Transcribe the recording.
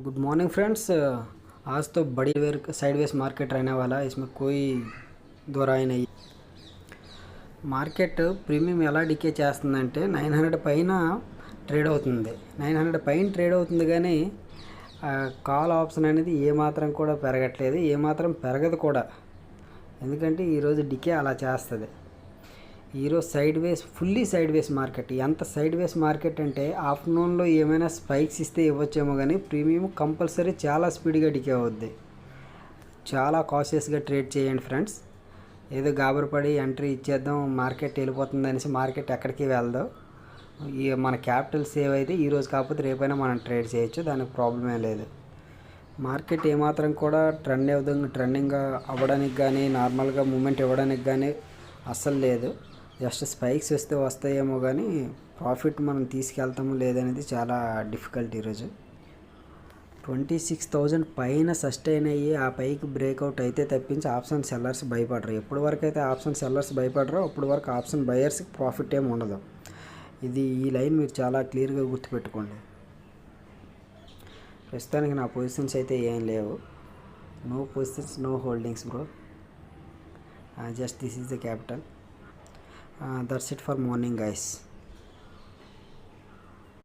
Good morning friends. आज तो बड़ी वेर साइडवेज मार्केट रहने वाला है, इसमें कोई दो राय नहीं। మార్కెట్ ప్రీమియం ఎలా డికే చేస్తుందంటే 900 పైన ట్రేడ్ అవుతుంది. 900 పైన ట్రేడ్ అవుతుంది కానీ కాల్ ఆప్షన్ అనేది ఏమాత్రం కూడా పెరగట్లేదు, ఏమాత్రం పెరగదు కూడా. ఎందుకంటే ఈరోజు డికే అలా చేస్తుంది. ఈరోజు ఫుల్లీ సైడ్ వేస్ మార్కెట్. ఎంత సైడ్ వేస్ మార్కెట్ అంటే ఆఫ్టర్నూన్లో ఏమైనా స్పైక్స్ ఇస్తే ఇవ్వచ్చేమో కానీ ప్రీమియం కంపల్సరీ చాలా స్పీడ్గా డికే అవుద్ది. చాలా కాషియస్గా ట్రేడ్ చేయండి ఫ్రెండ్స్. ఏదో గాబరపడి ఎంట్రీ ఇచ్చేద్దాం మార్కెట్ వెళ్ళిపోతుంది అనేసి మార్కెట్ ఎక్కడికి వెళ్దాం. మన క్యాపిటల్ సేవ్ అయితే ఈరోజు కాకపోతే రేపైనా మనం ట్రేడ్ చేయొచ్చు, దానికి ప్రాబ్లం ఏం లేదు. మార్కెట్ ఏమాత్రం కూడా ట్రెండింగ్ అవ్వడానికి కానీ నార్మల్గా మూమెంట్ ఇవ్వడానికి కానీ అస్సలు లేదు. జస్ట్ స్పైక్స్ వస్తాయేమో కానీ ప్రాఫిట్ మనం తీసుకెళ్తాము లేదనేది చాలా డిఫికల్ట్. ఈరోజు 26,000 పైన సస్టైన్ అయ్యి ఆ పైకి బ్రేక్అవుట్ అయితే తప్పించి ఆప్షన్ సెల్లర్స్ భయపడరు. ఎప్పటి వరకు అయితే ఆప్షన్ సెల్లర్స్ భయపడరో అప్పటి వరకు ఆప్షన్ బయర్స్కి ప్రాఫిట్ ఏమి ఉండదు. ఈ లైన్ మీరు చాలా క్లియర్గా గుర్తుపెట్టుకోండి. ప్రస్తుతానికి నా పొజిషన్స్ అయితే ఏం లేవు. No positions, no holdings bro. Just this is the capital. That's it for morning guys.